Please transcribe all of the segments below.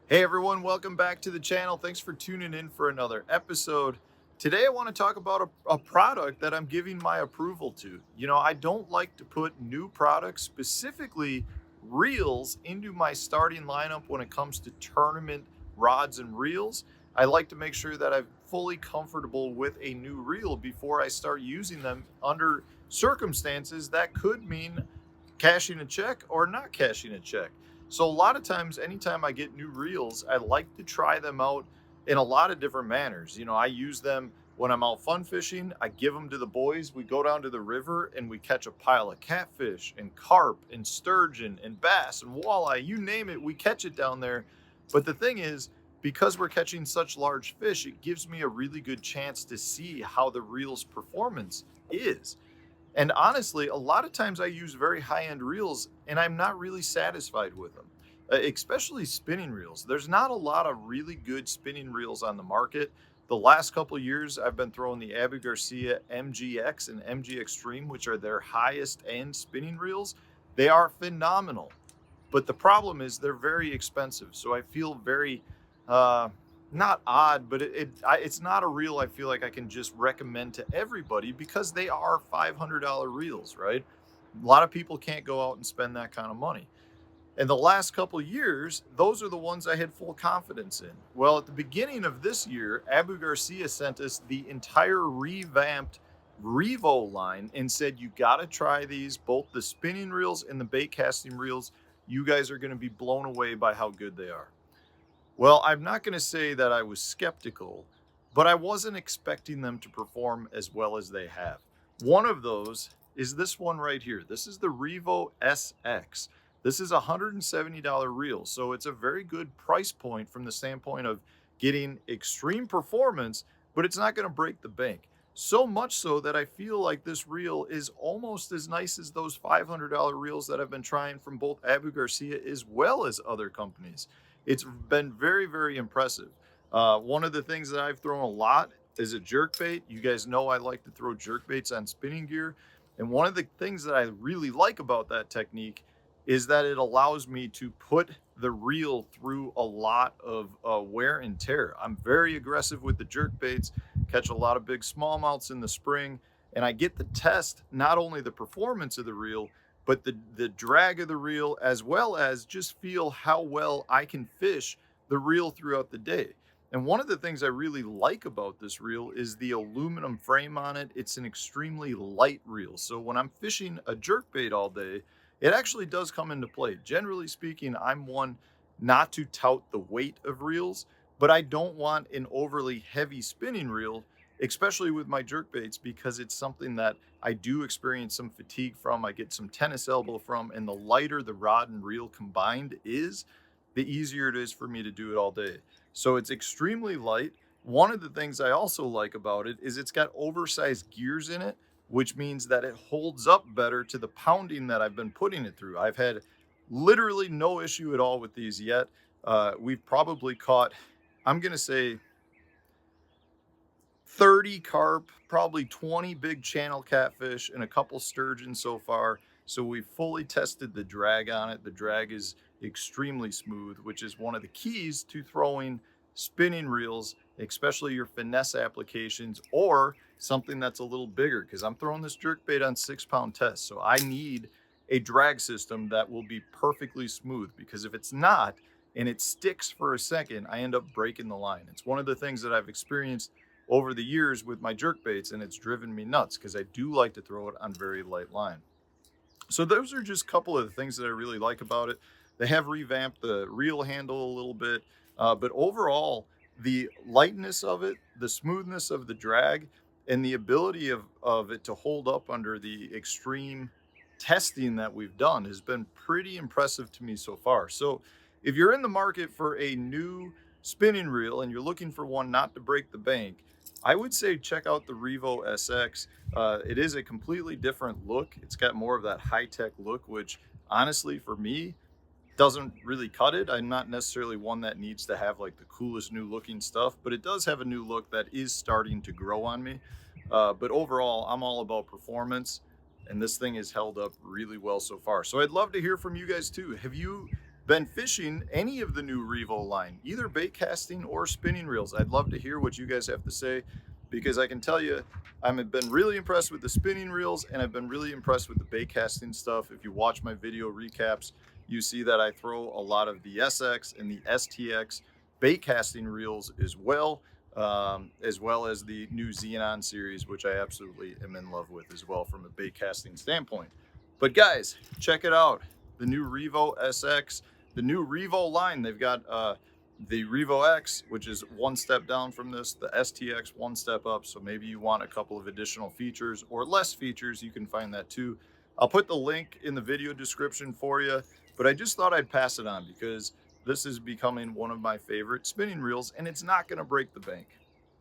Hey everyone, welcome back to the channel. Thanks for tuning in for another episode. Today I want to talk about a product that I'm giving my approval to. I don't like to put new products, specifically reels, into my starting lineup when it comes to tournament rods and reels. I like to make sure that I'm fully comfortable with a new reel before I start using them under circumstances that could mean cashing a check or not cashing a check. So a lot of times, anytime I get new reels, I like to try them out in a lot of different manners. I use them when I'm out fun fishing. I give them to the boys. We go down to the river and we catch a pile of catfish and carp and sturgeon and bass and walleye. You name it, we catch it down there. But the thing is, because we're catching such large fish, it gives me a really good chance to see how the reel's performance is. And honestly, a lot of times I use very high end reels and I'm not really satisfied with them, especially spinning reels. There's not a lot of really good spinning reels on the market. The last couple of years, I've been throwing the Abu Garcia MGX and MG Extreme, which are their highest end spinning reels. They are phenomenal. But the problem is they're very expensive. So I feel very uh, not odd, but it's not a reel I feel like I can just recommend to everybody because they are $500 reels, right? A lot of people can't go out and spend that kind of money. And the last couple of years, those are the ones I had full confidence in. Well, at the beginning of this year, Abu Garcia sent us the entire revamped Revo line and said, you got to try these, both the spinning reels and the bait casting reels. You guys are going to be blown away by how good they are. Well, I'm not going to say that I was skeptical, but I wasn't expecting them to perform as well as they have. One of those is this one right here. This is the Revo SX. This is a $170 reel, so it's a very good price point from the standpoint of getting extreme performance, but it's not going to break the bank. So much so that I feel like this reel is almost as nice as those $500 reels that I've been trying from both Abu Garcia as well as other companies. It's been very, very impressive. One of the things that I've thrown a lot is a jerk bait. You guys know I like to throw jerk baits on spinning gear. And one of the things that I really like about that technique is that it allows me to put the reel through a lot of wear and tear. I'm very aggressive with the jerk baits, catch a lot of big smallmouths in the spring, and I get to test not only the performance of the reel, but the drag of the reel, as well as just feel how well I can fish the reel throughout the day. And one of the things I really like about this reel is the aluminum frame on it. It's an extremely light reel. So when I'm fishing a jerkbait all day, it actually does come into play. Generally speaking, I'm one not to tout the weight of reels, but I don't want an overly heavy spinning reel, especially with my jerkbaits, because it's something that I do experience some fatigue from. I get some tennis elbow from, and the lighter the rod and reel combined is, the easier it is for me to do it all day. So it's extremely light. One of the things I also like about it is it's got oversized gears in it, which means that it holds up better to the pounding that I've been putting it through. I've had literally no issue at all with these yet. We've probably caught, I'm going to say, 30 carp, probably 20 big channel catfish, and a couple sturgeon so far. So we've fully tested the drag on it. The drag is extremely smooth, which is one of the keys to throwing spinning reels, especially your finesse applications or something that's a little bigger, because I'm throwing this jerk bait on 6-pound test. So I need a drag system that will be perfectly smooth, because if it's not and it sticks for a second, I end up breaking the line. It's one of the things that I've experienced over the years with my jerk baits, and it's driven me nuts because I do like to throw it on very light line. So those are just a couple of the things that I really like about it. They have revamped the reel handle a little bit, but overall, the lightness of it, the smoothness of the drag, and the ability of it to hold up under the extreme testing that we've done has been pretty impressive to me so far. So if you're in the market for a new spinning reel and you're looking for one not to break the bank, I would say check out the Revo SX. It is a completely different look. It's got more of that high-tech look, which honestly for me doesn't really cut it. I'm not necessarily one that needs to have like the coolest new looking stuff, but it does have a new look that is starting to grow on me. But overall, I'm all about performance, and this thing has held up really well so far. So I'd love to hear from you guys too. Have you been fishing any of the new Revo line, either bait casting or spinning reels. I'd love to hear what you guys have to say, because I can tell you I've been really impressed with the spinning reels and I've been really impressed with the bait casting stuff. If you watch my video recaps, you see that I throw a lot of the SX and the STX bait casting reels as well as the new Xenon series, which I absolutely am in love with as well from a bait casting standpoint. But guys, check it out. The new Revo SX, the new Revo line. They've got the Revo X, which is one step down from this, the STX one step up. So maybe you want a couple of additional features or less features, you can find that too. I'll put the link in the video description for you, but I just thought I'd pass it on because this is becoming one of my favorite spinning reels and it's not going to break the bank.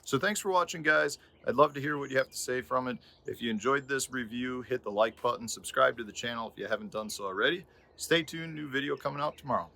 So thanks for watching, guys. I'd love to hear what you have to say from it. If you enjoyed this review, hit the like button, subscribe to the channel if you haven't done so already. Stay tuned, new video coming out tomorrow.